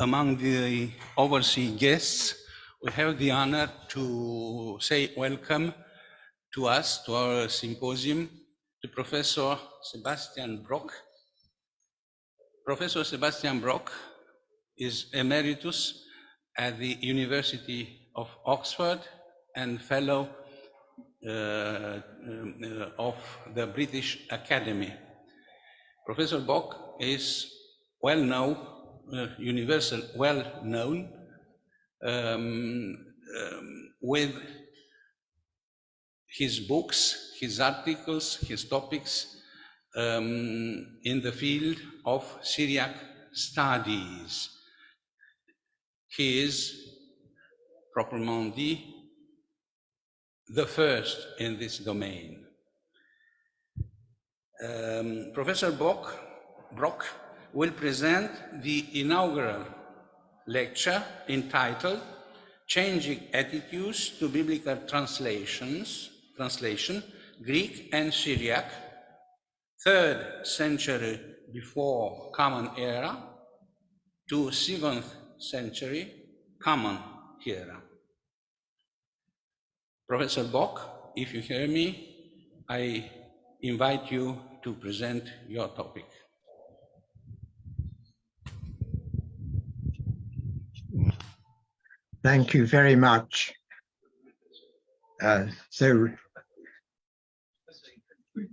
Among the overseas guests, we have the honor to say welcome to us, to our symposium, to Professor Sebastian Brock. Professor Sebastian Brock is emeritus at the University of Oxford and fellow of the British Academy. Professor Brock is well-known, universal well-known, with his books, his articles, his topics in the field of Syriac studies. He is, proprement dit, the first in this domain. Professor Brock will present the inaugural lecture entitled Changing Attitudes to Biblical Translation, Greek and Syriac, 3rd century before Common Era to 7th century Common Era. Professor Brock, if you hear me, I invite you to present your topic. Thank you very much.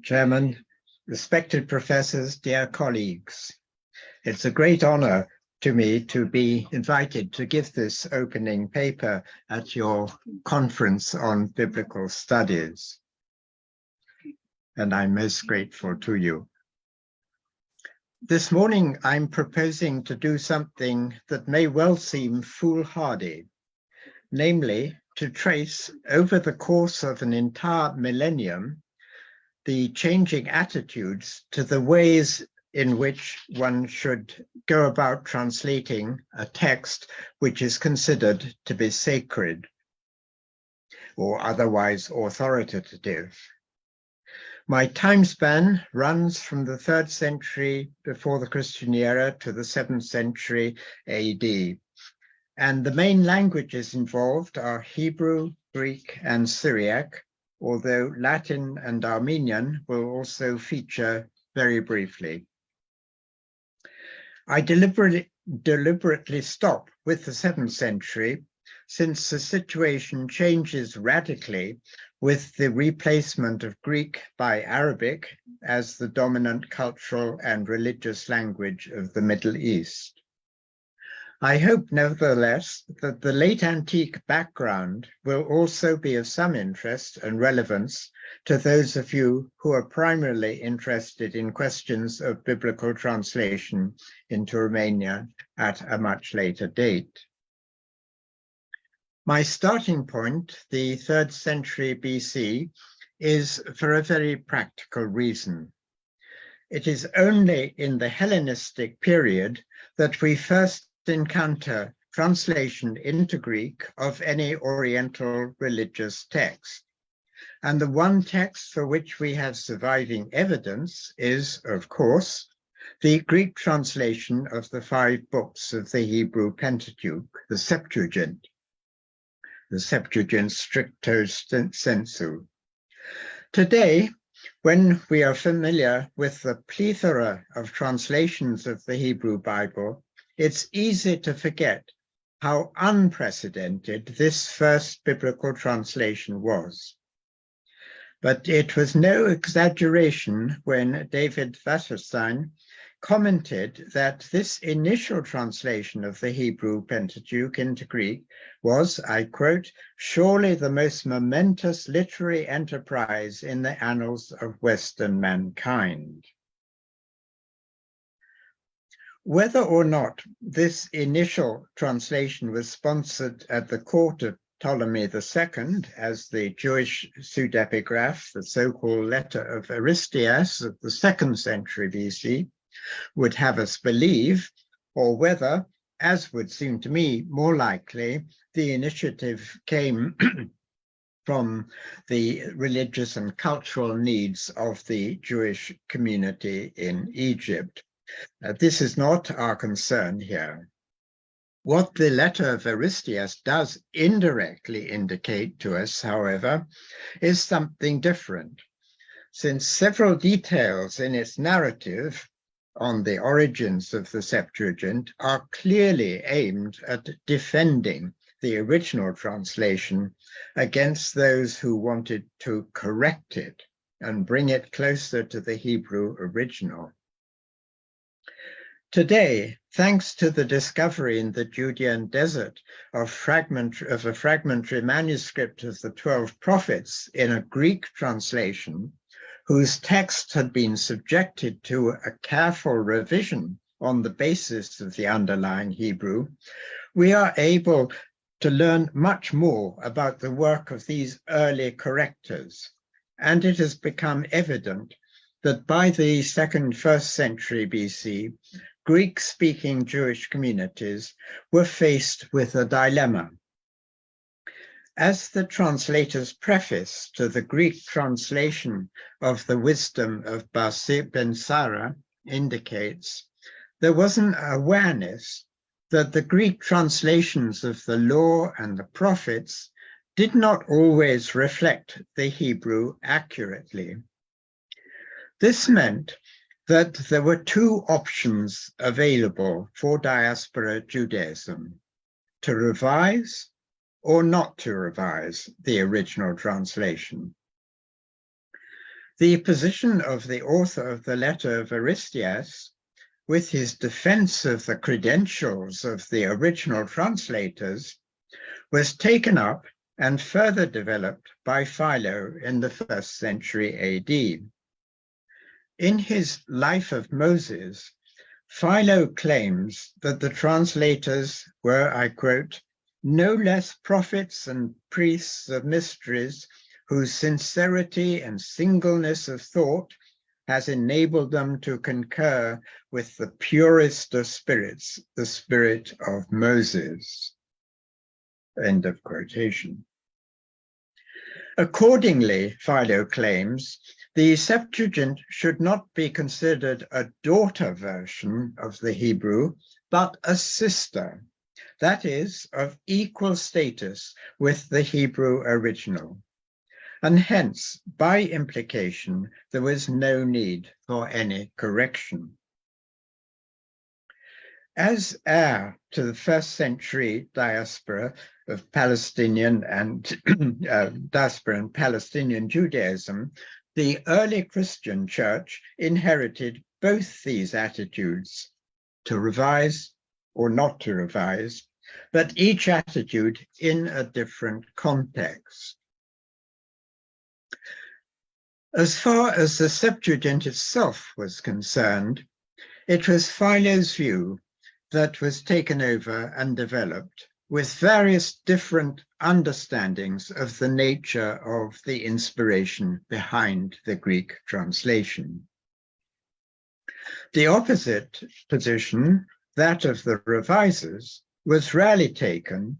Chairman, respected professors, dear colleagues, it's a great honor to me to be invited to give this opening paper at your conference on biblical studies. And I'm most grateful to you. This morning, I'm proposing to do something that may well seem foolhardy, namely to trace over the course of an entire millennium the changing attitudes to the ways in which one should go about translating a text which is considered to be sacred or otherwise authoritative. My time span runs from the 3rd century before the Christian era to the 7th century AD. And the main languages involved are Hebrew, Greek, and Syriac, although Latin and Armenian will also feature very briefly. I deliberately stop with the 7th century, since the situation changes radically with the replacement of Greek by Arabic as the dominant cultural and religious language of the Middle East. I hope, nevertheless, that the late antique background will also be of some interest and relevance to those of you who are primarily interested in questions of biblical translation into Romania at a much later date. My starting point, the 3rd century BC, is for a very practical reason. It is only in the Hellenistic period that we first encounter translation into Greek of any Oriental religious text. And the one text for which we have surviving evidence is, of course, the Greek translation of the 5 books of the Hebrew Pentateuch, the Septuagint stricto sensu. Today, when we are familiar with the plethora of translations of the Hebrew Bible, it's easy to forget how unprecedented this first biblical translation was. But it was no exaggeration when David Wasserstein commented that this initial translation of the Hebrew Pentateuch into Greek was, I quote, surely the most momentous literary enterprise in the annals of Western mankind. Whether or not this initial translation was sponsored at the court of Ptolemy II as the Jewish pseudepigraph, the so-called letter of Aristeas of the 2nd century BC, would have us believe, or whether, as would seem to me more likely, the initiative came from the religious and cultural needs of the Jewish community in Egypt. This is not our concern here. What the letter of Aristeas does indirectly indicate to us, however, is something different, since several details in its narrative on the origins of the Septuagint are clearly aimed at defending the original translation against those who wanted to correct it and bring it closer to the Hebrew original. Today, thanks to the discovery in the Judean desert of a fragmentary manuscript of the 12 prophets in a Greek translation, whose text had been subjected to a careful revision on the basis of the underlying Hebrew, we are able to learn much more about the work of these early correctors, and it has become evident that by the 1st century BC, Greek-speaking Jewish communities were faced with a dilemma. As the translator's preface to the Greek translation of the Wisdom of Ben Sira indicates, there was an awareness that the Greek translations of the law and the prophets did not always reflect the Hebrew accurately. This meant that there were two options available for diaspora Judaism: to revise or not to revise the original translation. The position of the author of the letter of Aristeas, with his defense of the credentials of the original translators, was taken up and further developed by Philo in the 1st century AD. In his Life of Moses, Philo claims that the translators were, I quote, no less prophets and priests of mysteries whose sincerity and singleness of thought has enabled them to concur with the purest of spirits, the spirit of Moses. End of quotation. Accordingly, Philo claims, the Septuagint should not be considered a daughter version of the Hebrew, but a sister, that is, of equal status with the Hebrew original. And hence, by implication, there was no need for any correction. As heir to the 1st century diaspora of Palestinian and diaspora and Palestinian Judaism, the early Christian church inherited both these attitudes, to revise or not to revise, but each attitude in a different context. As far as the Septuagint itself was concerned, it was Philo's view that was taken over and developed with various different understandings of the nature of the inspiration behind the Greek translation. The opposite position, that of the revisers, was rarely taken,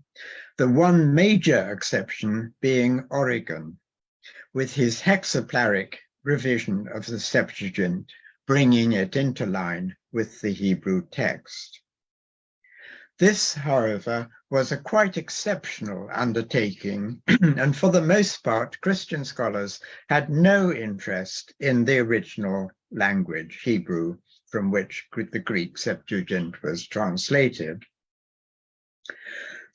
the one major exception being Origen, with his hexaplarric revision of the Septuagint, bringing it into line with the Hebrew text. This, however, was a quite exceptional undertaking, and for the most part, Christian scholars had no interest in the original language, Hebrew, from which the Greek Septuagint was translated.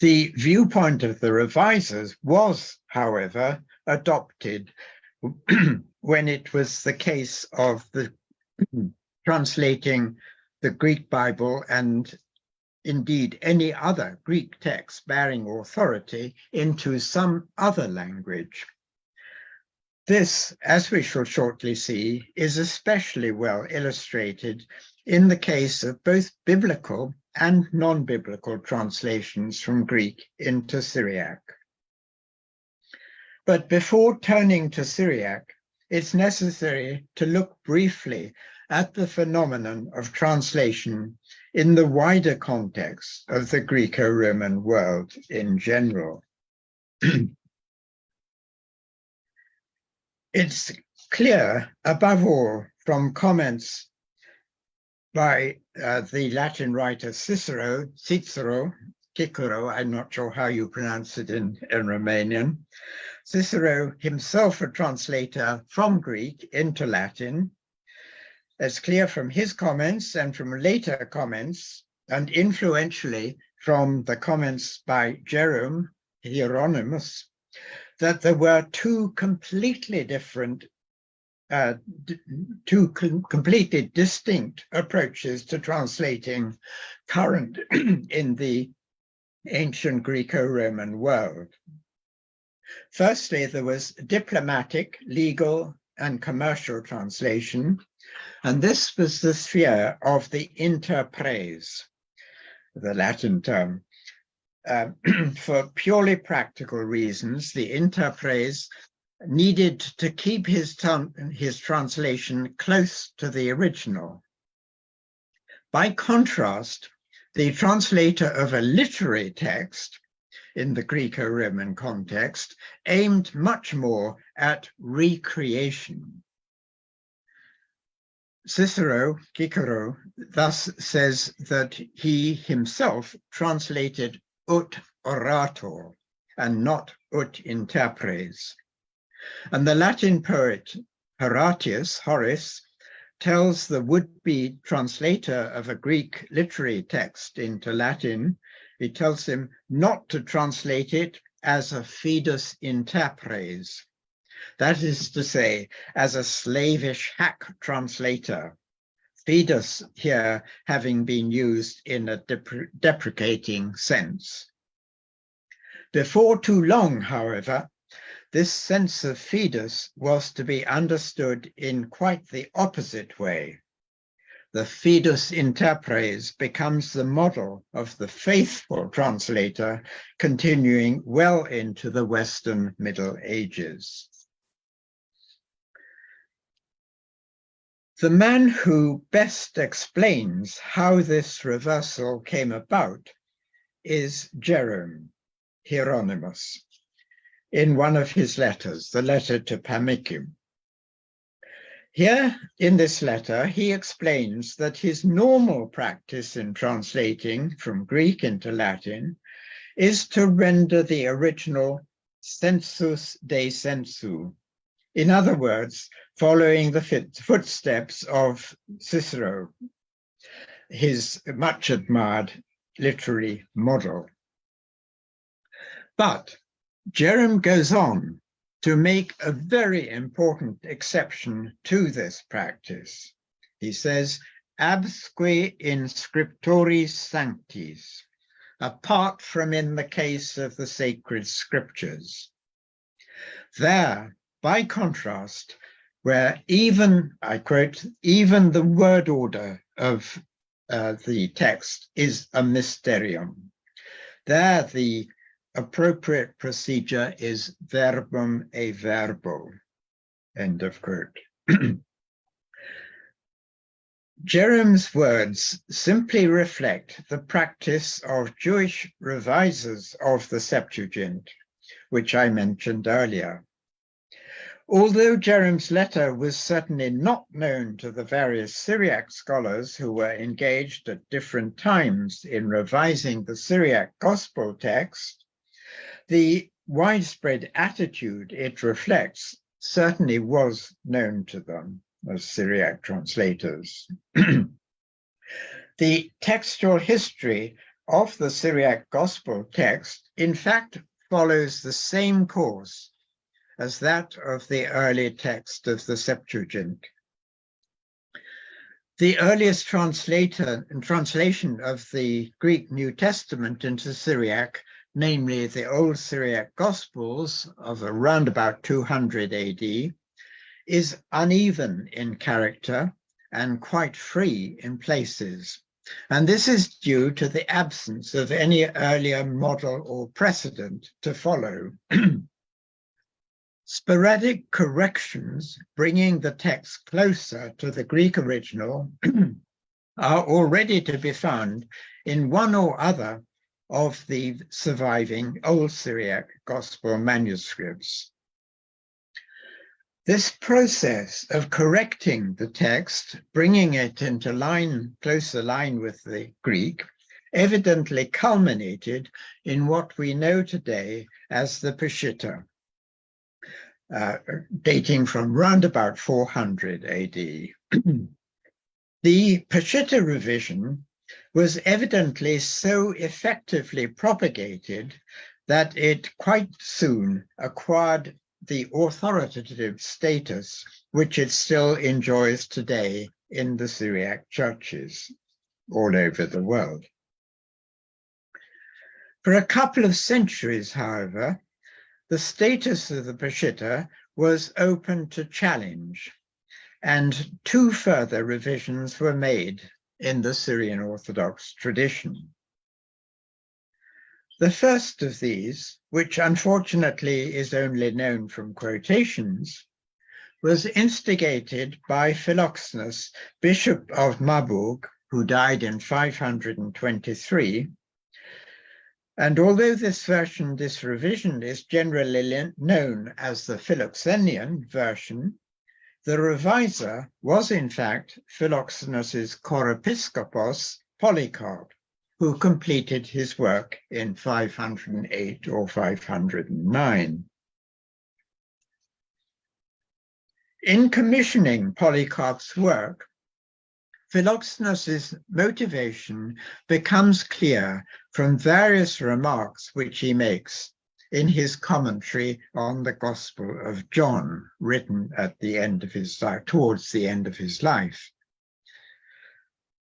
The viewpoint of the revisers was, however, adopted when it was the case of the translating the Greek Bible and indeed any other Greek text bearing authority into some other language. This, as we shall shortly see, is especially well illustrated in the case of both biblical and non-biblical translations from Greek into Syriac. But before turning to Syriac, it's necessary to look briefly at the phenomenon of translation in the wider context of the Greco-Roman world in general. It's clear, above all, from comments by the Latin writer Cicero Cicero, I'm not sure how you pronounce it in Romanian. Cicero himself a translator from Greek into Latin. It's clear from his comments and from later comments, and influentially from the comments by Jerome, Hieronymus, that there were two completely different, completely distinct approaches to translating current in the ancient Greco-Roman world. Firstly, there was diplomatic, legal, and commercial translation, and this was the sphere of the interpres, the Latin term. For purely practical reasons, the interpres needed to keep his translation close to the original. By contrast, the translator of a literary text in the Greco-Roman context aimed much more at recreation. Cicero thus says that he himself translated ut orator and not ut interpres. And the Latin poet Horace tells the would-be translator of a Greek literary text into Latin, he tells him not to translate it as a fidus interpres. That is to say, as a slavish hack translator. Fidus here having been used in a deprecating sense. Before too long, however, this sense of fidus was to be understood in quite the opposite way. The fidus interpres becomes the model of the faithful translator, continuing well into the Western Middle Ages. The man who best explains how this reversal came about is Jerome, Hieronymus, in one of his letters, the letter to Pamicium. Here in this letter, he explains that his normal practice in translating from Greek into Latin is to render the original sensus de sensu. In other words, following the footsteps of Cicero, his much admired literary model. But Jerome goes on to make a very important exception to this practice. He says, absque in scriptoris sanctis, apart from in the case of the sacred scriptures. There, by contrast, where even, I quote, even the word order of the text is a mysterium. There, the appropriate procedure is verbum e verbo, end of quote. Jerome's words simply reflect the practice of Jewish revisers of the Septuagint, which I mentioned earlier. Although Jerome's letter was certainly not known to the various Syriac scholars who were engaged at different times in revising the Syriac gospel text, the widespread attitude it reflects certainly was known to them as Syriac translators. The textual history of the Syriac gospel text, in fact, follows the same course as that of the early text of the Septuagint. The earliest translation of the Greek New Testament into Syriac, namely the Old Syriac Gospels of around about 200 AD, is uneven in character and quite free in places. And this is due to the absence of any earlier model or precedent to follow. Sporadic corrections bringing the text closer to the Greek original are already to be found in one or other of the surviving Old Syriac Gospel manuscripts. This process of correcting the text, bringing it into closer line with the Greek, evidently culminated in what we know today as the Peshitta, dating from round about 400 AD. The Peshitta revision was evidently so effectively propagated that it quite soon acquired the authoritative status which it still enjoys today in the Syriac churches all over the world. For a couple of centuries, however, the status of the Peshitta was open to challenge, and two further revisions were made in the Syrian Orthodox tradition. The first of these, which unfortunately is only known from quotations, was instigated by Philoxenus, Bishop of Marburg, who died in 523. And although this revision is generally known as the Philoxenian version, the reviser was in fact Philoxenus's chorepiscopos Polycarp, who completed his work in 508 or 509. In commissioning Polycarp's work, Philoxenus's motivation becomes clear from various remarks which he makes in his commentary on the Gospel of John, written at the end of his life, towards the end of his life.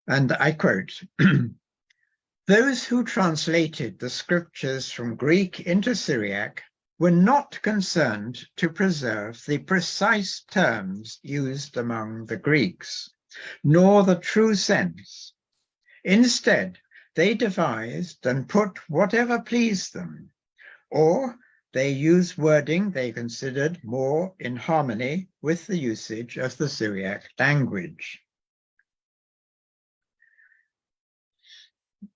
And I quote, "Those who translated the scriptures from Greek into Syriac were not concerned to preserve the precise terms used among the Greeks, nor the true sense. Instead, they devised and put whatever pleased them, or they used wording they considered more in harmony with the usage of the Syriac language."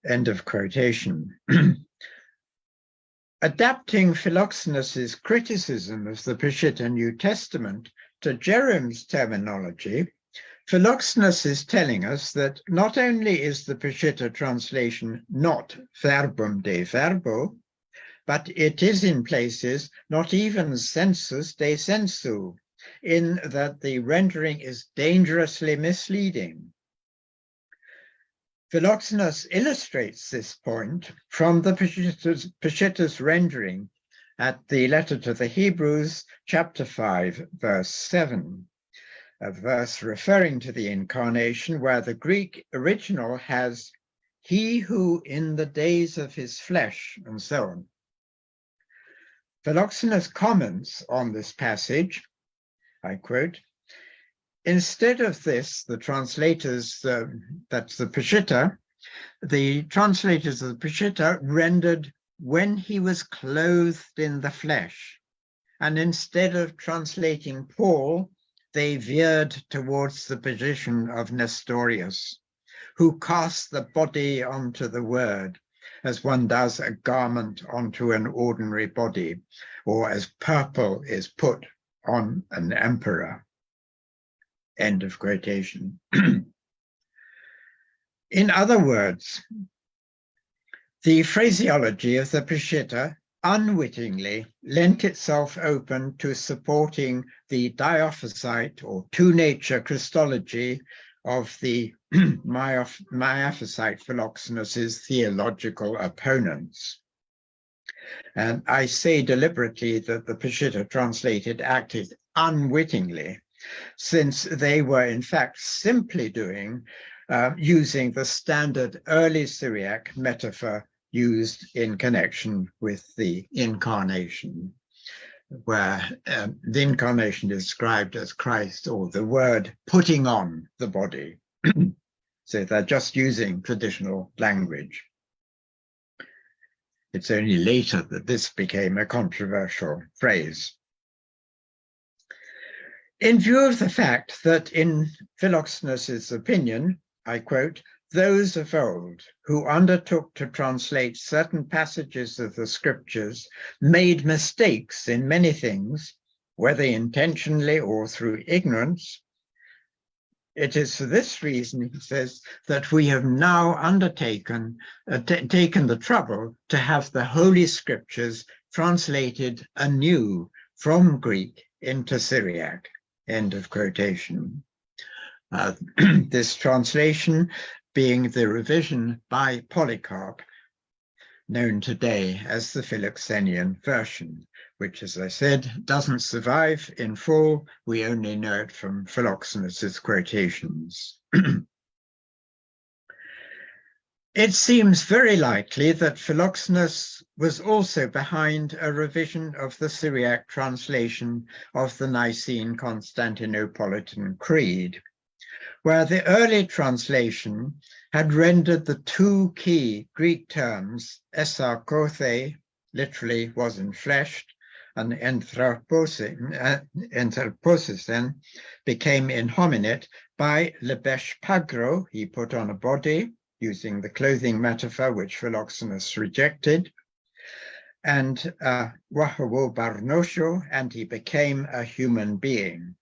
End of quotation. Adapting Philoxenus's criticism of the Peshitta New Testament to Jerome's terminology, Philoxenus is telling us that not only is the Peshitta translation not verbum de verbo, but it is in places not even sensus de sensu, in that the rendering is dangerously misleading. Philoxenus illustrates this point from the Peshitta's rendering at the letter to the Hebrews, chapter 5, verse 7, a verse referring to the incarnation, where the Greek original has "he who in the days of his flesh," and so on. Philoxenus comments on this passage, I quote, "Instead of this, the translators, that's the Peshitta, the translators of the Peshitta rendered when he was clothed in the flesh. And instead of translating Paul, they veered towards the position of Nestorius, who cast the body onto the word, as one does a garment onto an ordinary body, or as purple is put on an emperor." End of quotation. In other words, the phraseology of the Peshitta unwittingly lent itself open to supporting the Diophysite or two-nature Christology of the Miaphysite Philoxenus's theological opponents. And I say deliberately that the Peshitta translated acted unwittingly, since they were in fact simply using the standard early Syriac metaphor used in connection with the incarnation, where the incarnation is described as Christ, or the word putting on the body. So they're just using traditional language. It's only later that this became a controversial phrase. In view of the fact that in Philoxenus's opinion, I quote, "those of old who undertook to translate certain passages of the scriptures made mistakes in many things, whether intentionally or through ignorance, It is for this reason, he says, that we have now taken the trouble to have the Holy Scriptures translated anew from Greek into Syriac. End of quotation. This translation being the revision by Polycarp, known today as the Philoxenian version, which, as I said, doesn't survive in full. We only know it from Philoxenus's quotations. It seems very likely that Philoxenus was also behind a revision of the Syriac translation of the Nicene Constantinopolitan Creed, where the early translation had rendered the two key Greek terms, esarkothe, literally was enfleshed, and anthroposisen became inhominate by lebesh pagro, he put on a body, using the clothing metaphor which Philoxenus rejected, and wahawo barnosho, and he became a human being.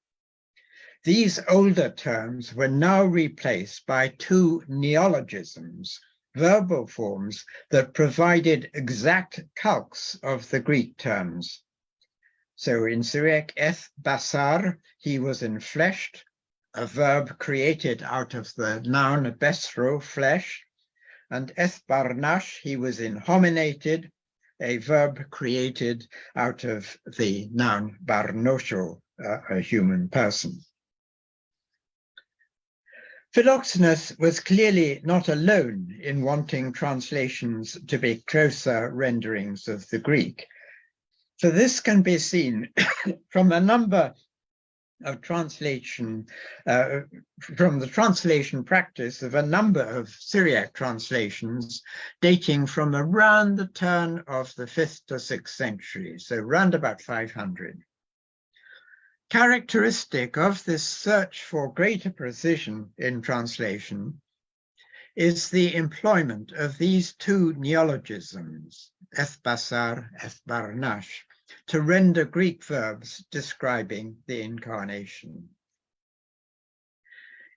These older terms were now replaced by two neologisms, verbal forms that provided exact calques of the Greek terms. So in Syriac, eth basar, he was enfleshed, a verb created out of the noun besro, flesh, and eth barnash, he was inhominated, a verb created out of the noun barnosho, a human person. Philoxenus was clearly not alone in wanting translations to be closer renderings of the Greek. So this can be seen from a number of from the translation practice of a number of Syriac translations dating from around the turn of the 5th to 6th century, so round about 500. Characteristic of this search for greater precision in translation is the employment of these two neologisms, eth basar, eth barnash, to render Greek verbs describing the incarnation.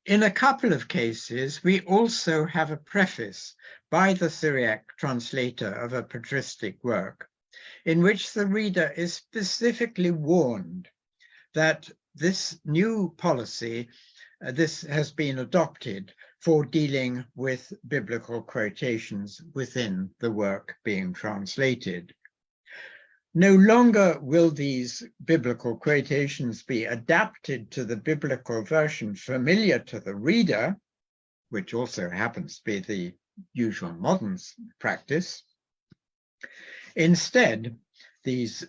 In a couple of cases, we also have a preface by the Syriac translator of a patristic work, in which the reader is specifically warned that this new policy, this has been adopted for dealing with biblical quotations within the work being translated. No longer will these biblical quotations be adapted to the biblical version familiar to the reader, which also happens to be the usual modern practice. Instead, these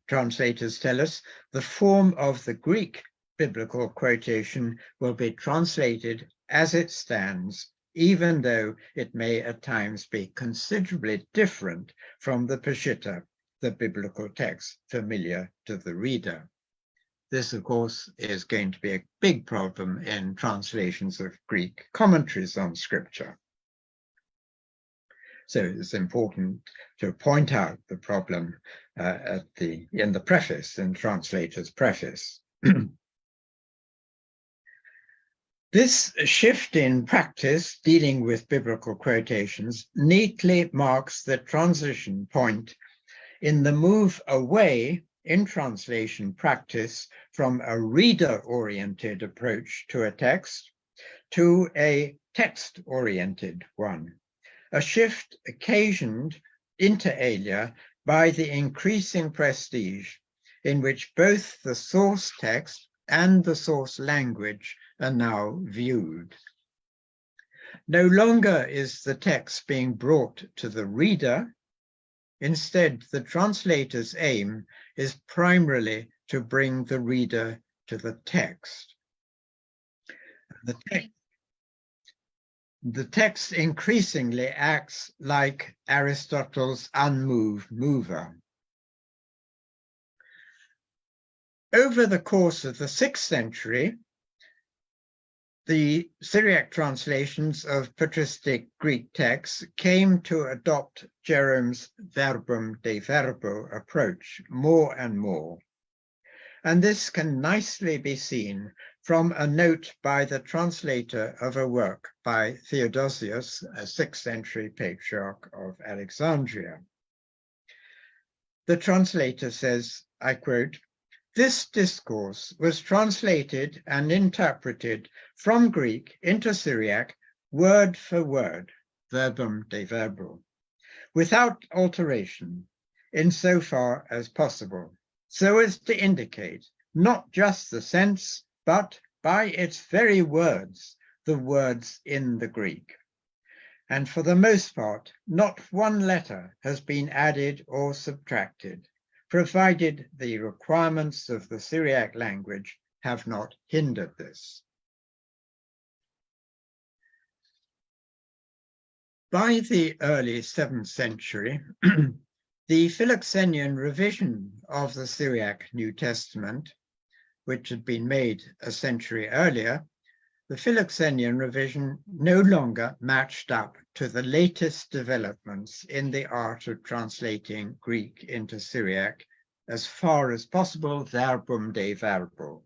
translators tell us the form of the Greek biblical quotation will be translated as it stands, even though it may at times be considerably different from the Peshitta, the biblical text familiar to the reader. This, of course, is going to be a big problem in translations of Greek commentaries on Scripture. So it's important to point out the problem in the preface, in translator's preface. This shift in practice dealing with biblical quotations neatly marks the transition point in the move away in translation practice from a reader-oriented approach to a text to a text-oriented one, a shift occasioned inter alia by the increasing prestige in which both the source text and the source language are now viewed. No longer is the text being brought to the reader. Instead, the translator's aim is primarily to bring the reader to the text. The text increasingly acts like Aristotle's unmoved mover. Over the course of the 6th century, the Syriac translations of patristic Greek texts came to adopt Jerome's verbum de verbo approach more and more. And this can nicely be seen from a note by the translator of a work by Theodosius, a 6th century patriarch of Alexandria. The translator says, I quote, "This discourse was translated and interpreted from Greek into Syriac, word for word, verbum de verbo, without alteration, insofar as possible, so as to indicate not just the sense, but by its very words, the words in the Greek. And for the most part, not one letter has been added or subtracted, provided the requirements of the Syriac language have not hindered this." By the early 7th century, the Philoxenian revision of the Syriac New Testament, which had been made a century earlier, the Philoxenian revision no longer matched up to the latest developments in the art of translating Greek into Syriac, as far as possible verbum de verbo.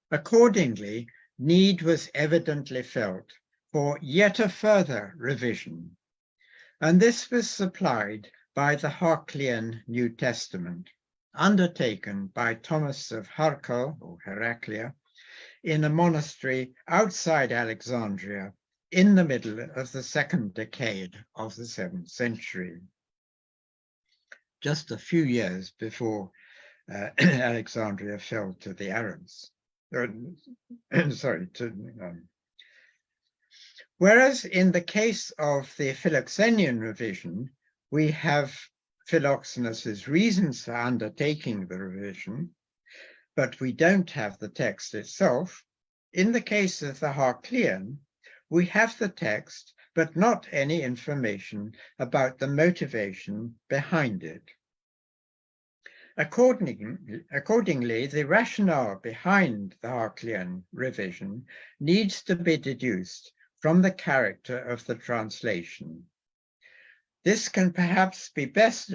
Accordingly, need was evidently felt for yet a further revision, and this was supplied by the Heraclean New Testament, undertaken by Thomas of Heracl, or Heraclea, in a monastery outside Alexandria in the middle of the 2nd decade of the 7th century, just a few years before Alexandria fell to the Arabs. Whereas in the case of the Philoxenian revision, we have Philoxenus's reasons for undertaking the revision, but we don't have the text itself. In the case of the Heraclean, we have the text, but not any information about the motivation behind it. Accordingly, the rationale behind the Heraclean revision needs to be deduced from the character of the translation. This can perhaps be best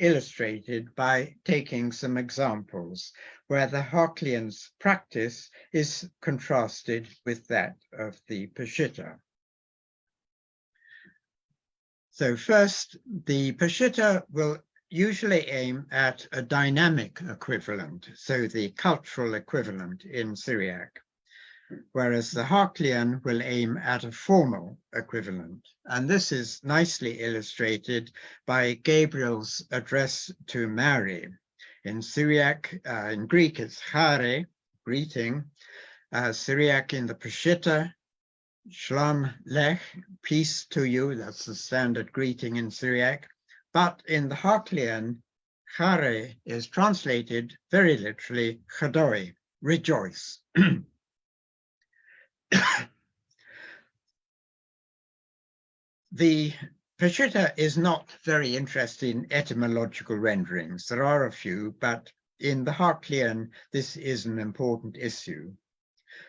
illustrated by taking some examples where the Heraclean's practice is contrasted with that of the Peshitta. So first, the Peshitta will usually aim at a dynamic equivalent, so the cultural equivalent in Syriac, whereas the Heraclean will aim at a formal equivalent. And this is nicely illustrated by Gabriel's address to Mary. In Syriac, in Greek, it's chare, greeting. Syriac in the Peshitta, shalom lech, peace to you. That's the standard greeting in Syriac. But in the Heraclean, chare is translated very literally, chadoi, rejoice. The Peshitta is not very interested in etymological renderings. There are a few, but in the Heraclean, this is an important issue.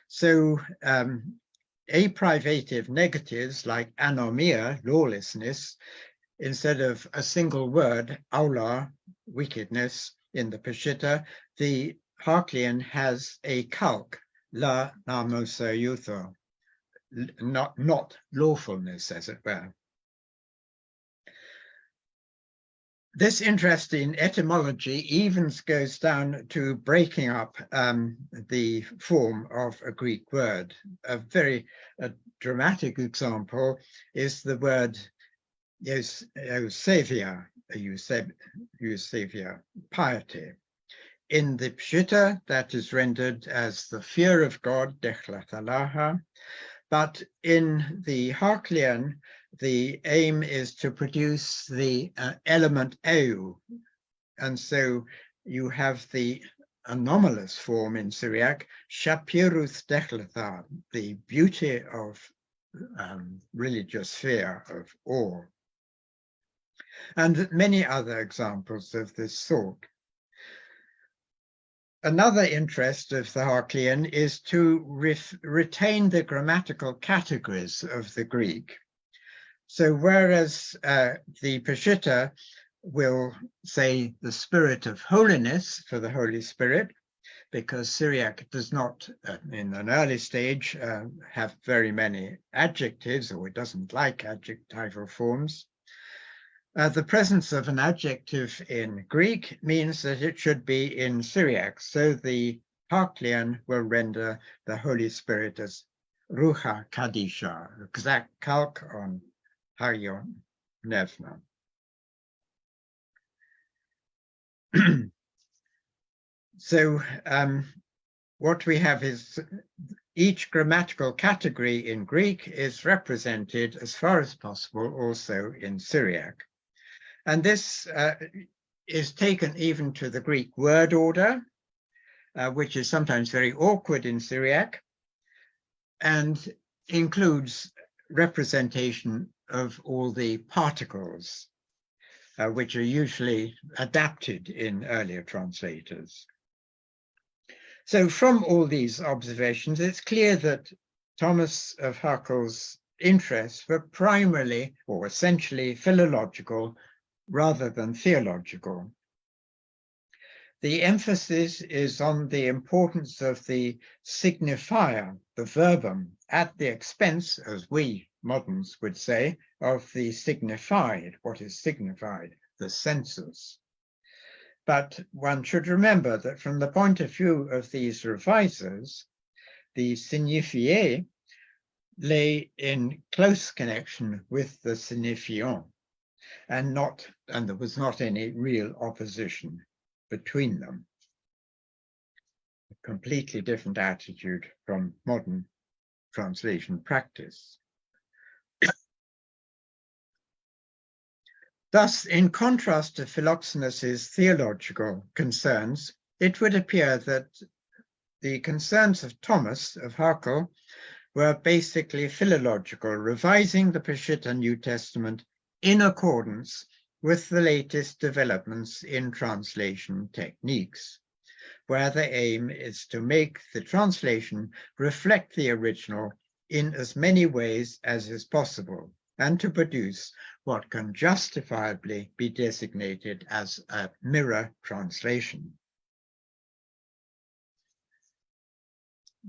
So aprivative negatives like anomia, lawlessness, instead of a single word, aula, wickedness, in the Peshitta, the Heraclean has a calque, la namosa eutho, not lawfulness, as it were. This interest in etymology even goes down to breaking up the form of a Greek word. A very dramatic example is the word Eusebia, piety. In the Peshitta, that is rendered as the fear of God, dechlatallaha, but in the Heraclean, the aim is to produce the element eu, and so you have the anomalous form in Syriac, shapirus dechlata, the beauty of religious fear, of awe, and many other examples of this sort. Another interest of the Heraclean is to retain the grammatical categories of the Greek. So whereas the Peshitta will say the spirit of holiness for the Holy Spirit, because Syriac does not, in an early stage, have very many adjectives, or it doesn't like adjectival forms. The presence of an adjective in Greek means that it should be in Syriac, so the Harklian will render the Holy Spirit as Ruha Kadisha, exact calque on Harion Nevna. So what we have is each grammatical category in Greek is represented as far as possible also in Syriac. And this is taken even to the Greek word order, which is sometimes very awkward in Syriac, and includes representation of all the particles, which are usually adapted in earlier translators. So from all these observations, it's clear that Thomas of Haeckel's interests were primarily or essentially philological rather than theological. The emphasis is on the importance of the signifier, the verbum, at the expense, as we moderns would say, of the signified, what is signified, the sensus. But one should remember that from the point of view of these revisers, the signifié lay in close connection with the signifiant, and there was not any real opposition between them. A completely different attitude from modern translation practice. Thus, in contrast to Philoxenus's theological concerns, it would appear that the concerns of Thomas of Haeckel were basically philological, revising the Peshitta New Testament in accordance with the latest developments in translation techniques, where the aim is to make the translation reflect the original in as many ways as is possible, and to produce what can justifiably be designated as a mirror translation.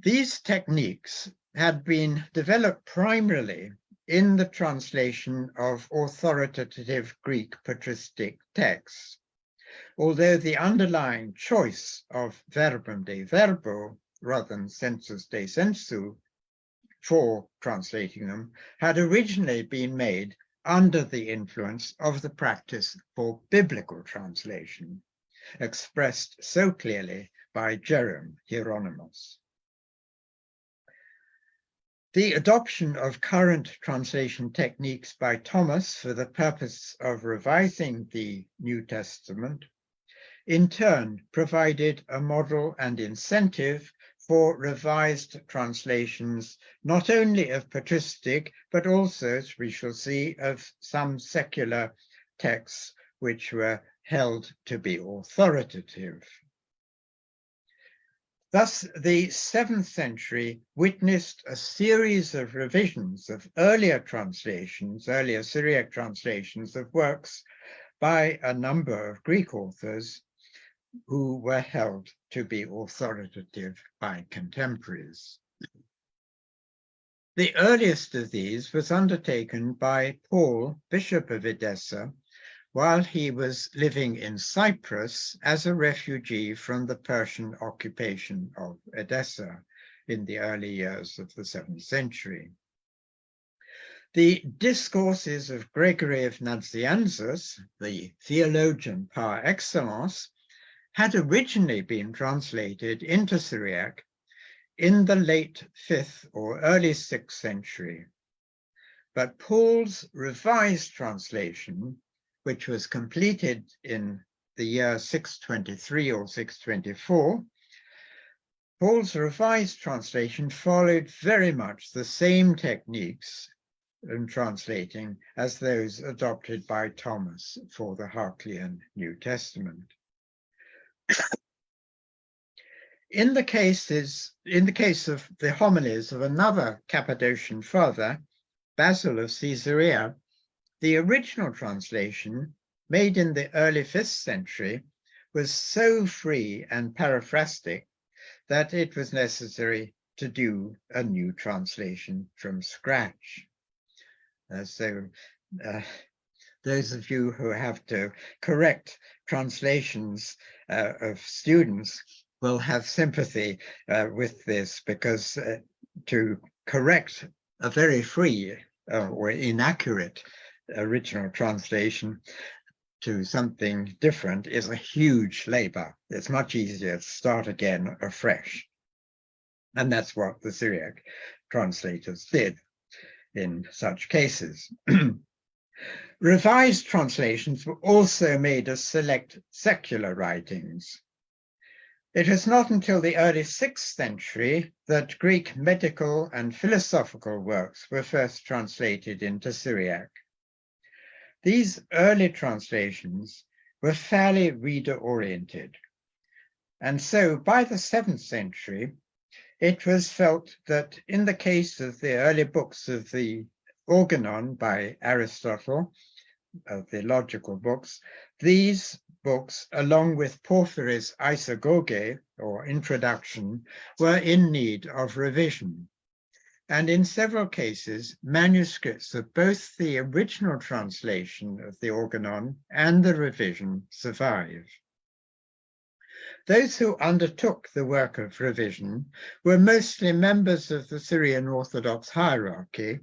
These techniques had been developed primarily in the translation of authoritative Greek patristic texts, although the underlying choice of verbum de verbo rather than sensus de sensu for translating them had originally been made under the influence of the practice for biblical translation, expressed so clearly by Jerome Hieronymus. The adoption of current translation techniques by Thomas for the purpose of revising the New Testament, in turn, provided a model and incentive for revised translations, not only of patristic, but also, as we shall see, of some secular texts which were held to be authoritative. Thus, the 7th century witnessed a series of revisions of earlier translations, earlier Syriac translations of works by a number of Greek authors who were held to be authoritative by contemporaries. The earliest of these was undertaken by Paul, Bishop of Edessa, while he was living in Cyprus as a refugee from the Persian occupation of Edessa in the early years of the 7th century. The discourses of Gregory of Nazianzus, the theologian par excellence, had originally been translated into Syriac in the late 5th or early 6th century. But Paul's revised translation, which was completed in the year 623 or 624, Paul's revised translation followed very much the same techniques in translating as those adopted by Thomas for the Haeckelin New Testament. In the case of the homilies of another Cappadocian father, Basil of Caesarea, the original translation, made in the early 5th century, was so free and paraphrastic that it was necessary to do a new translation from scratch. Those of you who have to correct translations of students will have sympathy with this, because to correct a very free or inaccurate original translation to something different is a huge labor. It's much easier to start again afresh. And that's what the Syriac translators did in such cases. Revised translations were also made of select secular writings. It was not until the early 6th century that Greek medical and philosophical works were first translated into Syriac. These early translations were fairly reader-oriented, and so by the 7th century, it was felt that in the case of the early books of the Organon by Aristotle, of the logical books, these books, along with Porphyry's Isagoge, or introduction, were in need of revision. And in several cases, manuscripts of both the original translation of the Organon and the revision survive. Those who undertook the work of revision were mostly members of the Syrian Orthodox hierarchy,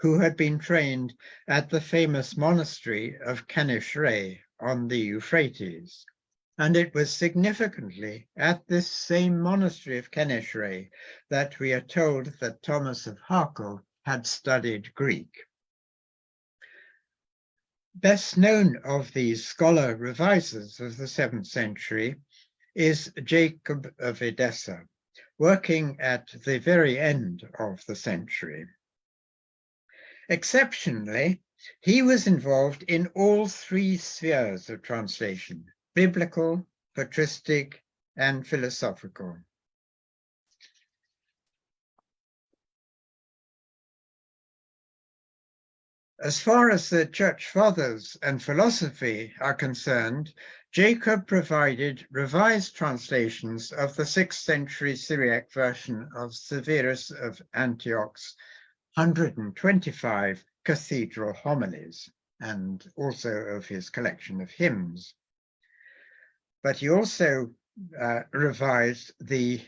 who had been trained at the famous monastery of Kenishre on the Euphrates. And it was significantly at this same monastery of Kenishre that we are told that Thomas of Harkel had studied Greek. Best known of these scholar revisers of the 7th century is Jacob of Edessa, working at the very end of the century. Exceptionally, he was involved in all three spheres of translation: biblical, patristic, and philosophical. As far as the Church Fathers and philosophy are concerned, Jacob provided revised translations of the 6th century Syriac version of Severus of Antioch's 125 cathedral homilies, and also of his collection of hymns. But he also revised the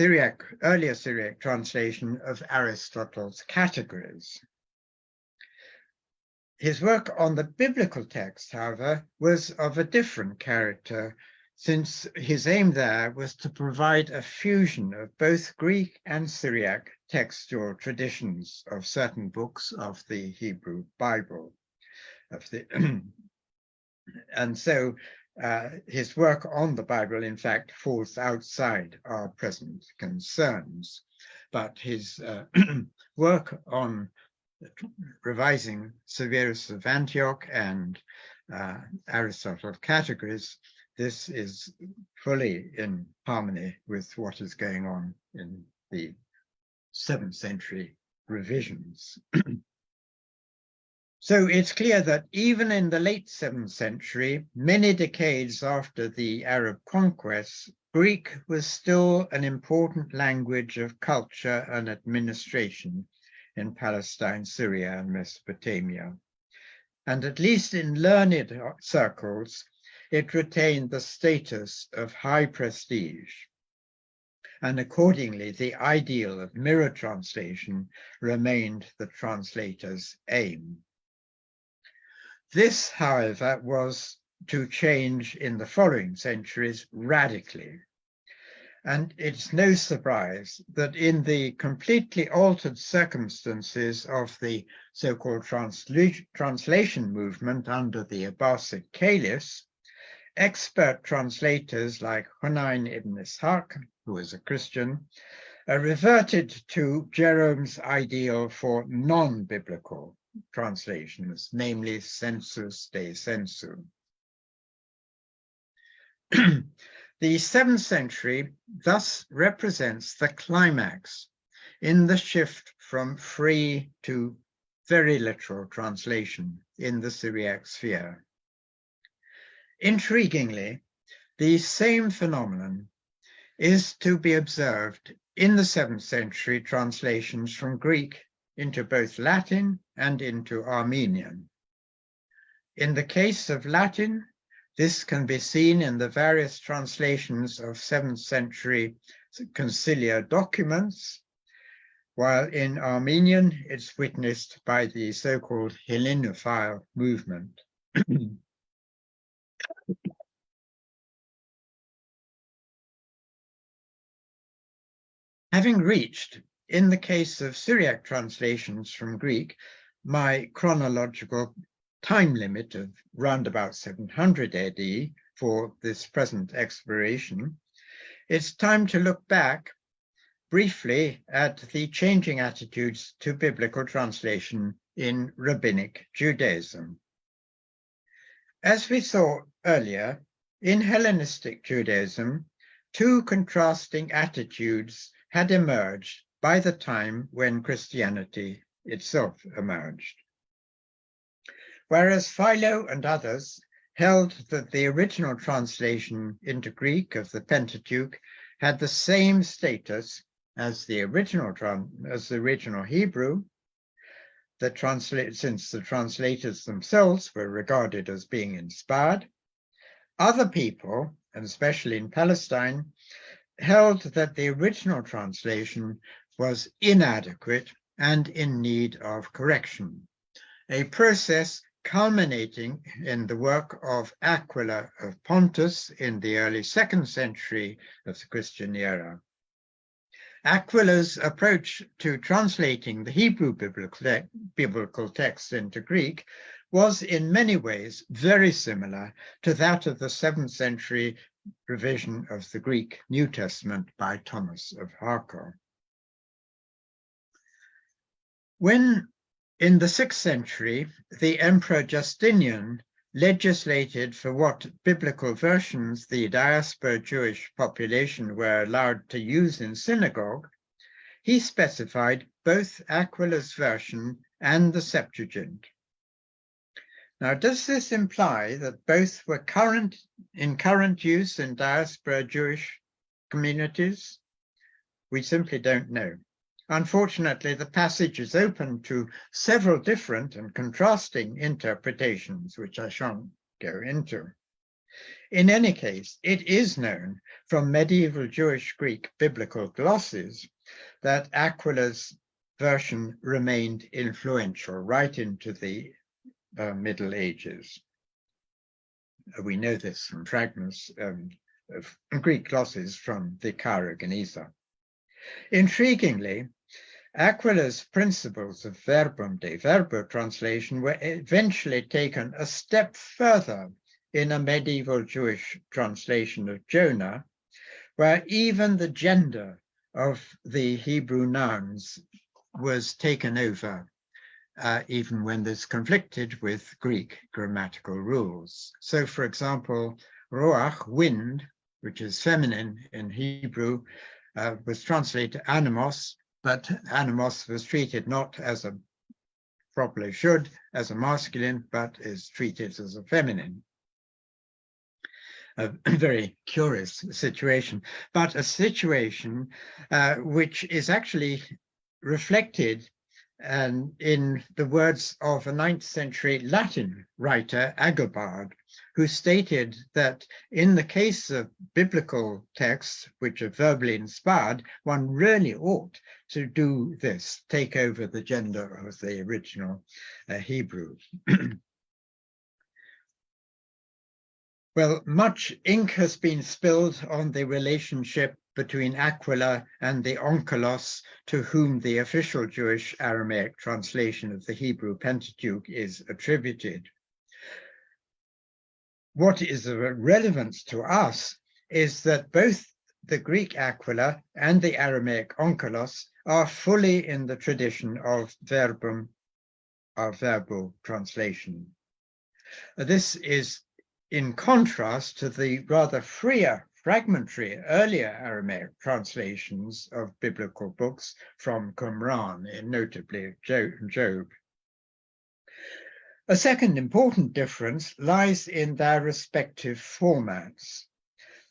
earlier Syriac translation of Aristotle's Categories. His work on the biblical text, however, was of a different character, since his aim there was to provide a fusion of both Greek and Syriac textual traditions of certain books of the Hebrew Bible. And so his work on the Bible, in fact, falls outside our present concerns. But his work on revising Severus of Antioch and Aristotle's Categories, this is fully in harmony with what is going on in the 7th century revisions. So it's clear that even in the late 7th century, many decades after the Arab conquests, Greek was still an important language of culture and administration in Palestine, Syria, and Mesopotamia. And at least in learned circles, it retained the status of high prestige. And accordingly, the ideal of mirror translation remained the translator's aim. This, however, was to change in the following centuries radically. And it's no surprise that in the completely altered circumstances of the so-called translation movement under the Abbasid caliphs, expert translators like Hunayn ibn Ishaq, who was a Christian, reverted to Jerome's ideal for non-biblical translations, namely sensus de sensu. The 7th century thus represents the climax in the shift from free to very literal translation in the Syriac sphere. Intriguingly, the same phenomenon is to be observed in the 7th century translations from Greek into both Latin and into Armenian. In the case of Latin, this can be seen in the various translations of 7th century conciliar documents, while in Armenian it's witnessed by the so-called Hellenophile movement. Having reached, in the case of Syriac translations from Greek, my chronological time limit of round about 700 AD for this present exploration, it's time to look back briefly at the changing attitudes to biblical translation in rabbinic Judaism. As we saw earlier, in Hellenistic Judaism, two contrasting attitudes had emerged by the time when Christianity itself emerged. Whereas Philo and others held that the original translation into Greek of the Pentateuch had the same status as the original Hebrew, since the translators themselves were regarded as being inspired, other people, and especially in Palestine, held that the original translation was inadequate and in need of correction, a process culminating in the work of Aquila of Pontus in the early 2nd century of the Christian era. Aquila's approach to translating the Hebrew biblical text into Greek was in many ways very similar to that of the 7th century revision of the Greek New Testament by Thomas of Harkor. When in the 6th century, the Emperor Justinian legislated for what biblical versions the diaspora Jewish population were allowed to use in synagogue, he specified both Aquila's version and the Septuagint. Now, does this imply that both were in current use in diaspora Jewish communities? We simply don't know. Unfortunately, the passage is open to several different and contrasting interpretations, which I shan't go into. In any case, it is known from medieval Jewish Greek biblical glosses that Aquila's version remained influential right into the Middle Ages. We know this from fragments of Greek glosses from the Cairo Geniza. Intriguingly, Aquila's principles of verbum de verbo translation were eventually taken a step further in a medieval Jewish translation of Jonah, where even the gender of the Hebrew nouns was taken over, even when this conflicted with Greek grammatical rules. So, for example, ruach, wind, which is feminine in Hebrew, was translated animos, but animos was treated not as a properly should as a masculine, but is treated as a feminine. A very curious situation, but a situation which is actually reflected in the words of a 9th century Latin writer, Agobard, who stated that in the case of biblical texts, which are verbally inspired, one really ought to do this, take over the gender of the original Hebrew. Well, much ink has been spilled on the relationship between Aquila and the Onkelos, to whom the official Jewish Aramaic translation of the Hebrew Pentateuch is attributed. What is of relevance to us is that both the Greek Aquila and the Aramaic Onkelos are fully in the tradition of verbal translation. This is in contrast to the rather freer, fragmentary, earlier Aramaic translations of biblical books from Qumran, notably Job. A second important difference lies in their respective formats.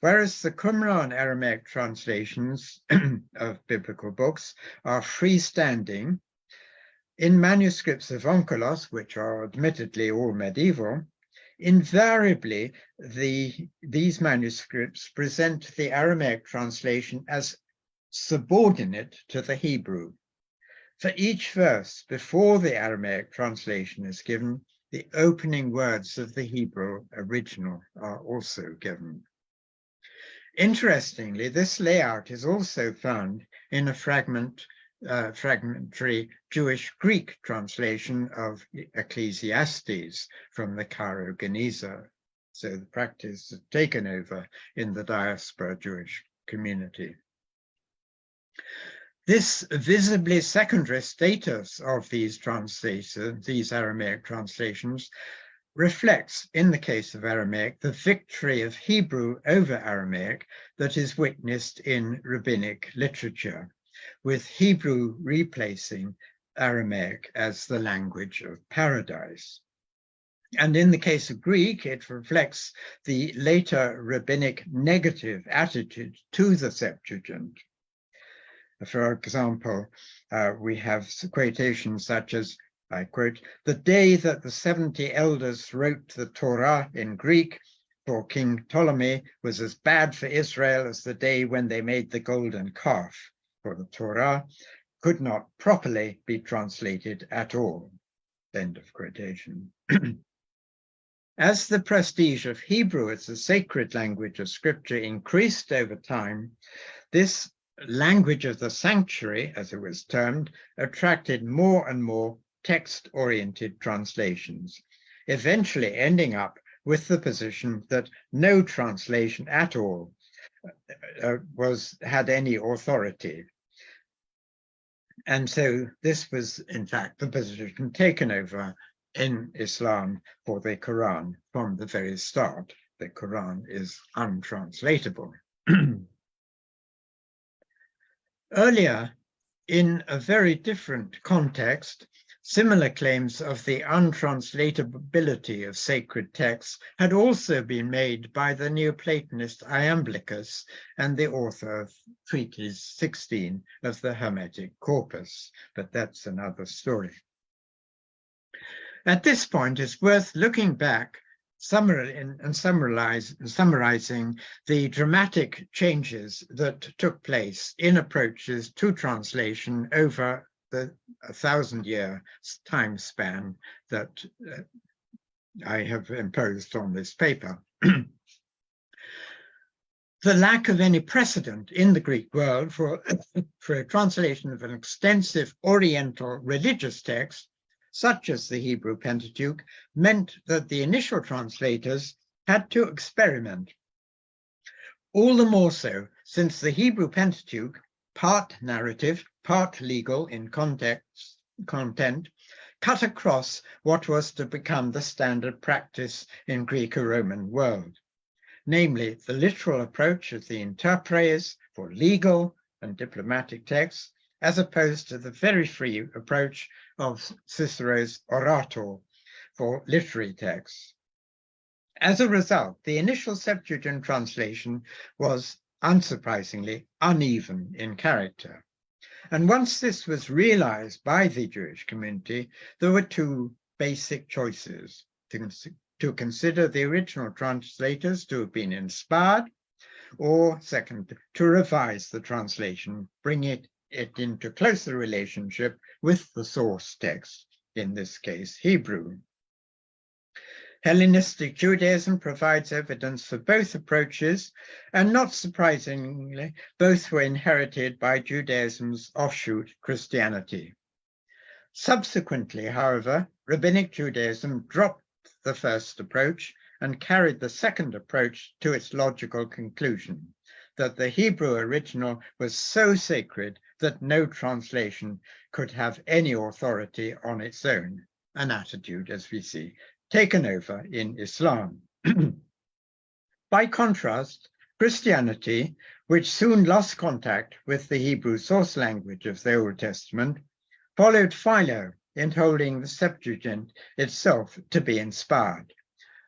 whereas the Qumran Aramaic translations of biblical books are freestanding. In manuscripts of Onkelos, which are admittedly all medieval, invariably these manuscripts present the Aramaic translation as subordinate to the Hebrew. For each verse before the Aramaic translation is given, the opening words of the Hebrew original are also given. Interestingly, this layout is also found in a fragmentary Jewish Greek translation of Ecclesiastes from the Cairo Geniza. So the practice has taken over in the diaspora Jewish community. This visibly secondary status of these translators, these Aramaic translations, reflects, in the case of Aramaic, the victory of Hebrew over Aramaic that is witnessed in rabbinic literature, with Hebrew replacing Aramaic as the language of paradise. And in the case of Greek, it reflects the later rabbinic negative attitude to the Septuagint. For example, we have quotations such as, I quote, "The day that the 70 elders wrote the Torah in Greek for King Ptolemy was as bad for Israel as the day when they made the golden calf, for the Torah could not properly be translated at all." End of quotation. As the prestige of Hebrew as the sacred language of Scripture increased over time, this language of the sanctuary, as it was termed, attracted more and more text-oriented translations, eventually ending up with the position that no translation at all had any authority. And so this was, in fact, the position taken over in Islam for the Quran from the very start. The Quran is untranslatable. Earlier, in a very different context, similar claims of the untranslatability of sacred texts had also been made by the Neoplatonist Iamblichus and the author of Treatise 16 of the Hermetic Corpus, but that's another story. At this point, it's worth looking back and summarizing the dramatic changes that took place in approaches to translation over the 1,000-year time span that I have imposed on this paper. The lack of any precedent in the Greek world for a translation of an extensive Oriental religious text, such as the Hebrew Pentateuch, meant that the initial translators had to experiment. All the more so since the Hebrew Pentateuch, part narrative, part legal in content, cut across what was to become the standard practice in Greco-Roman world, namely the literal approach of the interpretes for legal and diplomatic texts, as opposed to the very free approach of Cicero's orator for literary texts. As a result, the initial Septuagint translation was, unsurprisingly, uneven in character. And once this was realized by the Jewish community, there were two basic choices: to consider the original translators to have been inspired, or second, to revise the translation, bring it into closer relationship with the source text, in this case, Hebrew. Hellenistic Judaism provides evidence for both approaches, and not surprisingly, both were inherited by Judaism's offshoot, Christianity. Subsequently, however, Rabbinic Judaism dropped the first approach and carried the second approach to its logical conclusion, that the Hebrew original was so sacred that no translation could have any authority on its own, an attitude, as we see, taken over in Islam. By contrast, Christianity, which soon lost contact with the Hebrew source language of the Old Testament, followed Philo in holding the Septuagint itself to be inspired,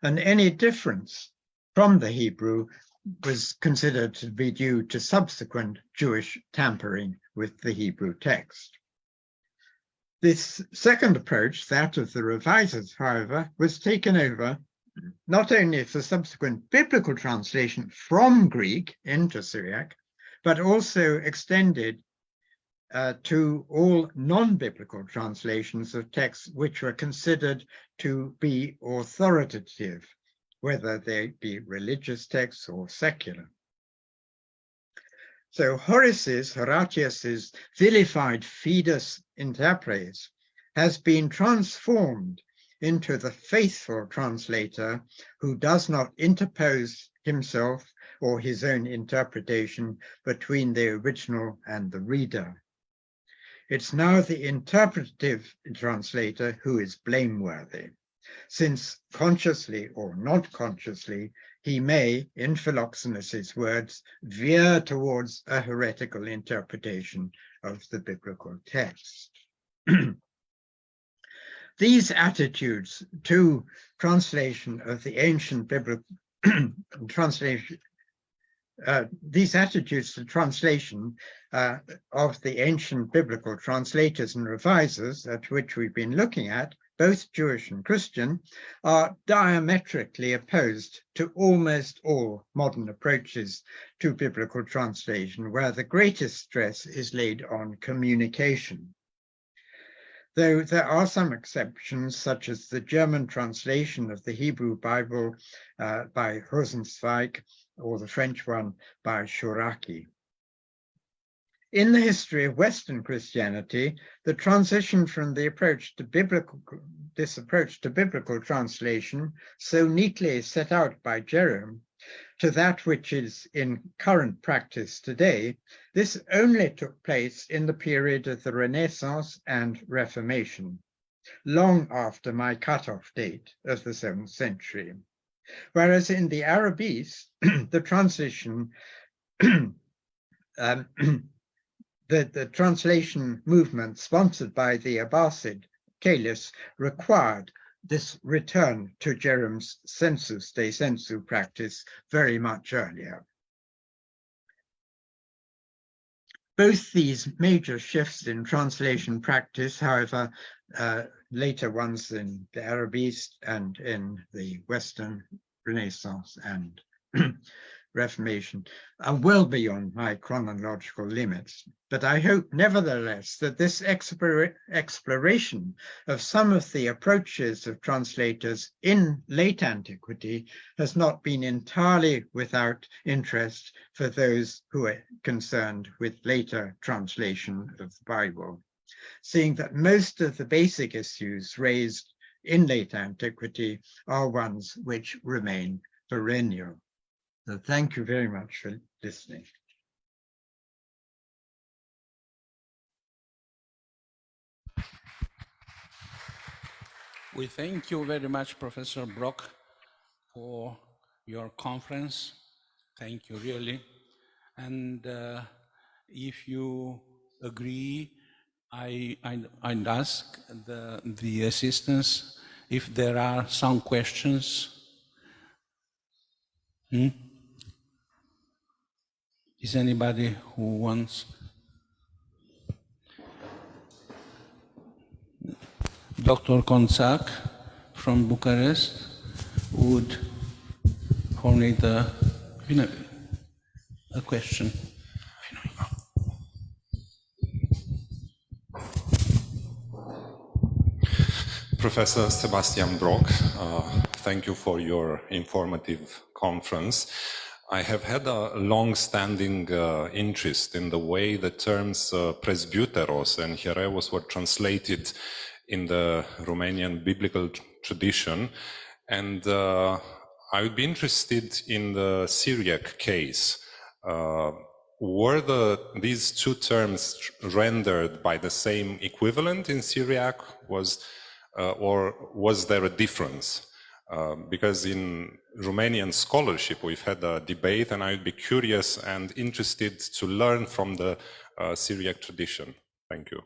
and any difference from the Hebrew was considered to be due to subsequent Jewish tampering with the Hebrew text. This second approach, that of the revisers, however, was taken over not only for subsequent biblical translation from Greek into Syriac, but also extended to all non-biblical translations of texts which were considered to be authoritative, whether they be religious texts or secular. So Horatius's vilified Fidus Interpres has been transformed into the faithful translator who does not interpose himself or his own interpretation between the original and the reader. It's now the interpretative translator who is blameworthy, since consciously or not consciously, he may, in Philoxenus's words, veer towards a heretical interpretation of the biblical text. These attitudes to translation of the ancient biblical these attitudes to translation of the ancient biblical translators and revisers, at which we've been looking at, both Jewish and Christian, are diametrically opposed to almost all modern approaches to biblical translation, where the greatest stress is laid on communication. Though there are some exceptions, such as the German translation of the Hebrew Bible by Rosenzweig, or the French one by Shoraki. In the history of Western Christianity, the transition from this approach to biblical translation, so neatly set out by Jerome, to that which is in current practice today, this only took place in the period of the Renaissance and Reformation, long after my cutoff date of the 7th century. Whereas in the Arab East, the transition, the translation movement sponsored by the Abbasid caliphs required this return to Jerome's sensus de sensu practice very much earlier. Both these major shifts in translation practice, however, later ones in the Arab East and in the Western Renaissance and Reformation, are well beyond my chronological limits. But I hope, nevertheless, that this exploration of some of the approaches of translators in late antiquity has not been entirely without interest for those who are concerned with later translation of the Bible, seeing that most of the basic issues raised in late antiquity are ones which remain perennial. So thank you very much for listening. We thank you very much, Professor Brock, for your conference. Thank you, really. And if you agree, I'd ask the assistants if there are some questions. Is anybody who wants? Dr. Konczak from Bucharest would formulate a question. Professor Sebastian Brock, thank you for your informative conference. I have had a long-standing interest in the way the terms presbyteros and hiereos were translated in the Romanian biblical tradition, and I would be interested in the Syriac case. Were these two terms rendered by the same equivalent in Syriac, or was there a difference? Because in Romanian scholarship we've had a debate, and I would be curious and interested to learn from the Syriac tradition. Thank you.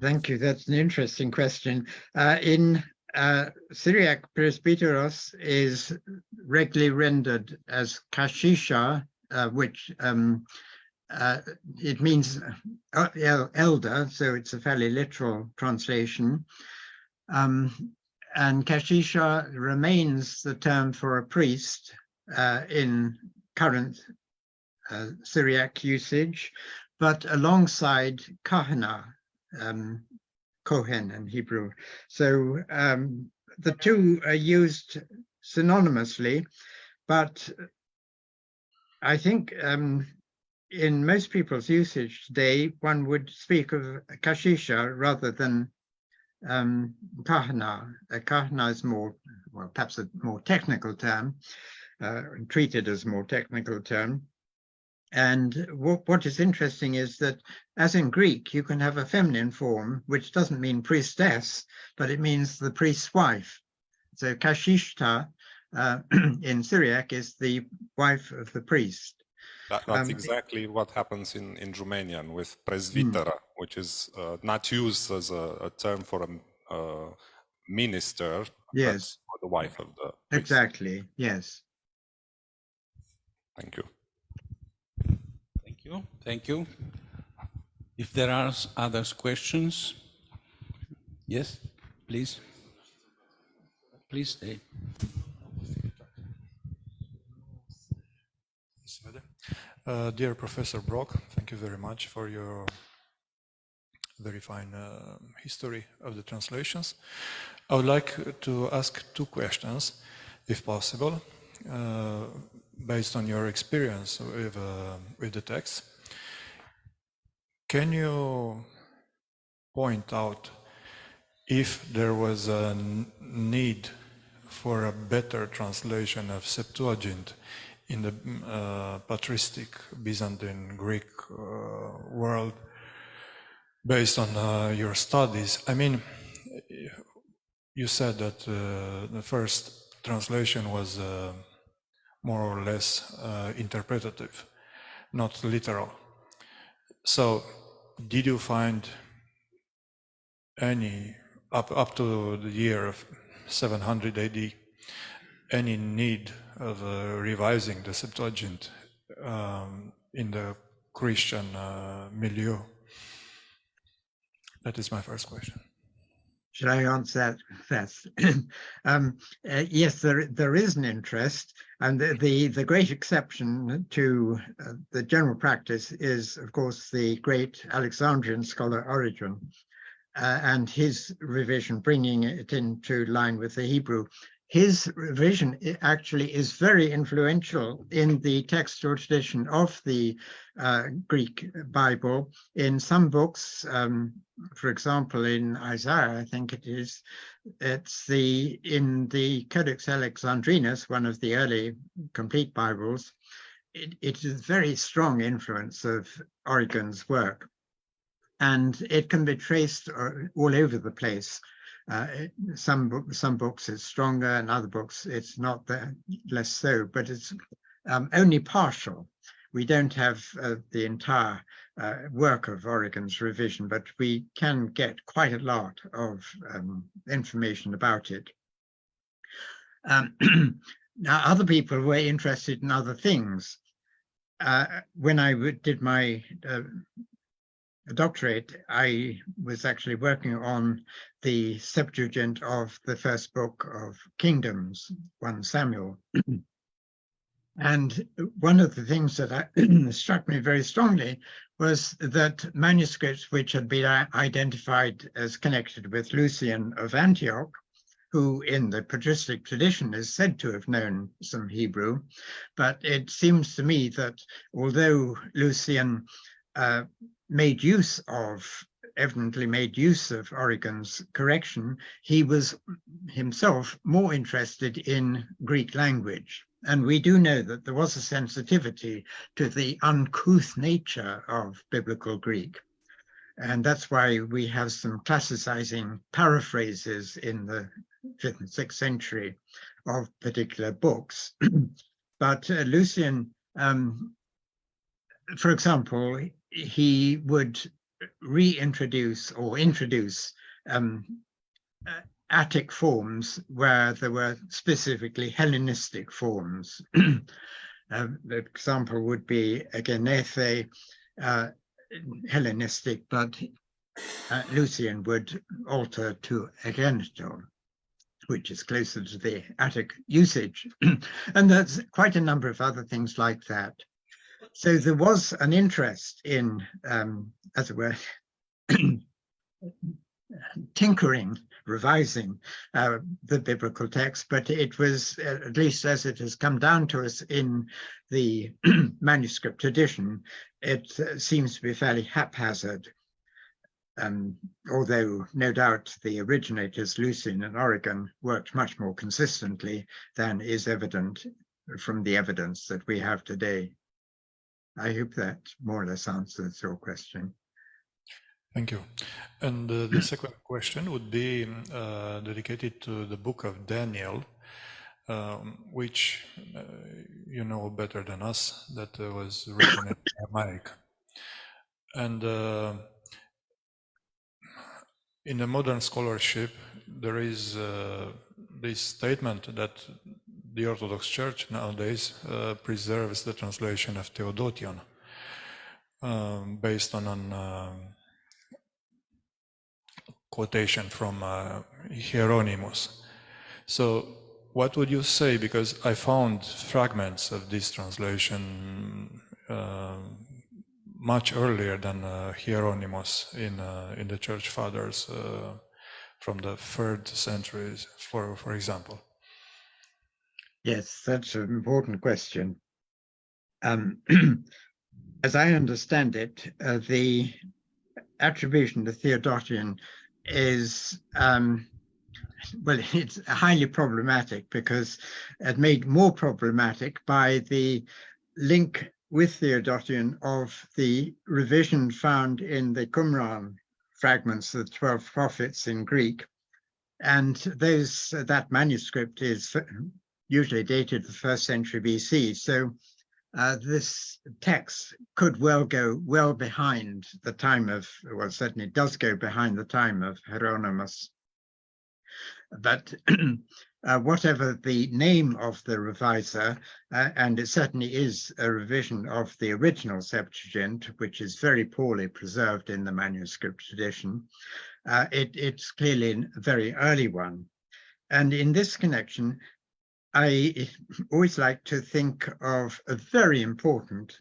Thank you. That's an interesting question. In Syriac, presbyteros is regularly rendered as kashisha, which it means elder, so it's a fairly literal translation. And kashisha remains the term for a priest in current Syriac usage, but alongside kahana, kohen in Hebrew. So the two are used synonymously, but I think in most people's usage today, one would speak of kashisha rather than kahana. Kahana is more, well, perhaps a more technical term, treated as a more technical term. And what is interesting is that, as in Greek, you can have a feminine form, which doesn't mean priestess, but it means the priest's wife. So kashishta in Syriac is the wife of the priest. That's exactly what happens in Romanian with presbytera, which is not used as a term for a minister, yes, but for the wife of the priest. Exactly, yes. Thank you. Thank you. Thank you. If there are other questions, yes, please. Please stay. Dear Professor Brock, thank you very much for your very fine history of the translations. I would like to ask two questions, if possible, based on your experience with the text. Can you point out if there was a need for a better translation of Septuagint in the patristic Byzantine Greek world based on your studies? I mean, you said that the first translation was more or less interpretative, not literal. So did you find any, up to the year of 700 AD, any need of revising the Septuagint in the Christian milieu? That is my first question. Should I answer that first? Yes, there is an interest, and the great exception to the general practice is, of course, the great Alexandrian scholar Origen, and his revision, bringing it into line with the Hebrew. His revision actually is very influential in the textual tradition of the Greek Bible. In some books, for example, in Isaiah, I think it is, in the Codex Alexandrinus, one of the early complete Bibles, it is very strong influence of Origen's work. And it can be traced all over the place. Some books it's stronger, and other books it's not less so, but it's only partial. We don't have the entire work of Origen's revision, but we can get quite a lot of information about it. Now, other people were interested in other things. When I did my doctorate, I was actually working on the Septuagint of the first book of Kingdoms, 1 Samuel. And one of the things that struck me very strongly was that manuscripts which had been identified as connected with Lucian of Antioch, who in the patristic tradition is said to have known some Hebrew, but it seems to me that although Lucian evidently made use of Origen's correction, he was himself more interested in Greek language. And we do know that there was a sensitivity to the uncouth nature of biblical Greek. And that's why we have some classicizing paraphrases in the 5th and 6th century of particular books. But Lucian, for example, he would reintroduce or introduce Attic forms where there were specifically Hellenistic forms. The example would be Agenethe, Hellenistic, but Lucian would alter to Agenetor, which is closer to the Attic usage. And there's quite a number of other things like that. So there was an interest in, as it were, tinkering, revising the biblical text, but it was, at least as it has come down to us in the manuscript tradition, it seems to be fairly haphazard. Although no doubt the originators, Lucian and Origen, worked much more consistently than is evident from the evidence that we have today. I hope that more or less answers your question. Thank you. And the second question would be dedicated to the book of Daniel, which you know better than us, that was written in Aramaic. And in the modern scholarship, there is this statement that the Orthodox Church nowadays preserves the translation of Theodotion based on quotation from Hieronymus. So what would you say, because I found fragments of this translation much earlier than Hieronymus in the Church Fathers from the 3rd century, for example. Yes, that's an important question. As I understand it, the attribution to Theodotion is, well, it's highly problematic because it's made more problematic by the link with Theodotion of the revision found in the Qumran fragments of the 12 prophets in Greek. And that manuscript is usually dated the 1st century BC. So this text could well go well behind the time of, well, certainly does go behind the time of Hieronymus. But whatever the name of the reviser, and it certainly is a revision of the original Septuagint, which is very poorly preserved in the manuscript tradition, it's clearly a very early one. And in this connection, I always like to think of a very important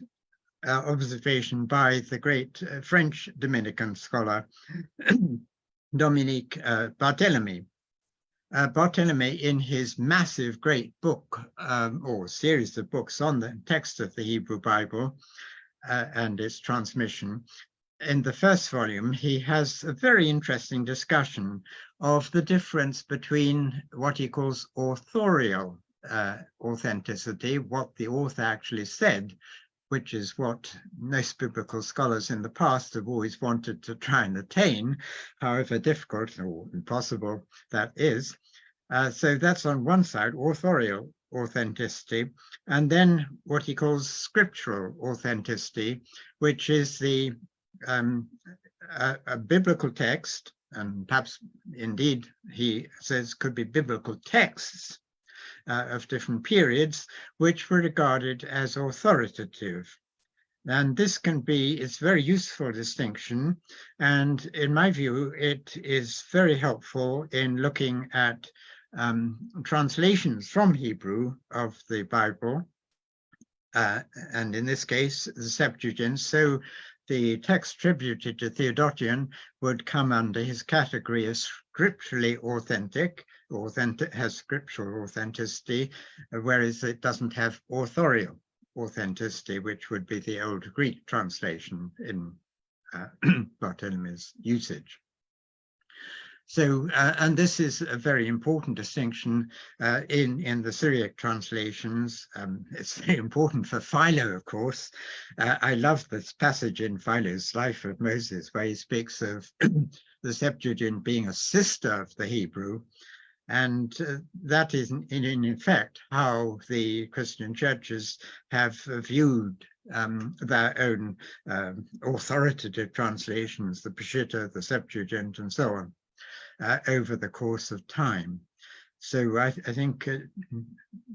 observation by the great French Dominican scholar, Dominique Barthélemy. Barthélemy, in his massive great book, or series of books on the text of the Hebrew Bible and its transmission, in the first volume, he has a very interesting discussion of the difference between what he calls authorial authenticity, what the author actually said, which is what most biblical scholars in the past have always wanted to try and attain, however difficult or impossible that is. So that's on one side, authorial authenticity, and then what he calls scriptural authenticity, which is the a biblical text, and perhaps indeed he says could be biblical texts of different periods, which were regarded as authoritative. And this can be, it's a very useful distinction. And in my view, it is very helpful in looking at translations from Hebrew of the Bible. And in this case, the Septuagint. So the text attributed to Theodotion would come under his category as scripturally authentic, has scriptural authenticity, whereas it doesn't have authorial authenticity, which would be the old Greek translation in Bartholomew's usage. So, and this is a very important distinction in the Syriac translations. It's very important for Philo, of course. I love this passage in Philo's Life of Moses, where he speaks of the Septuagint being a sister of the Hebrew. And that is, in effect, how the Christian churches have viewed their own authoritative translations, the Peshitta, the Septuagint, and so on. over the course of time. So I think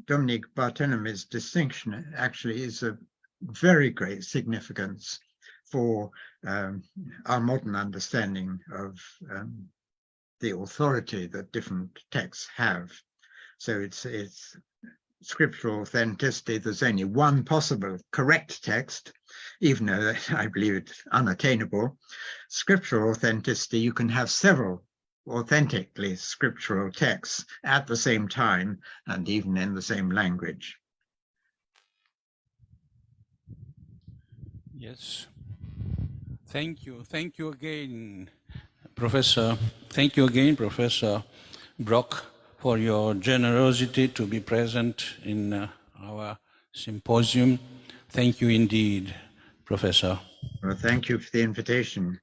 Dominic Bartolome's distinction actually is of very great significance for our modern understanding of the authority that different texts have. So it's scriptural authenticity. There's only one possible correct text, even though I believe it's unattainable. Scriptural authenticity, you can have several authentically scriptural texts at the same time and even in the same language. Yes. Thank you. Thank you again, Professor. Thank you again, Professor Brock, for your generosity to be present in our symposium. Thank you indeed, Professor. Well, thank you for the invitation.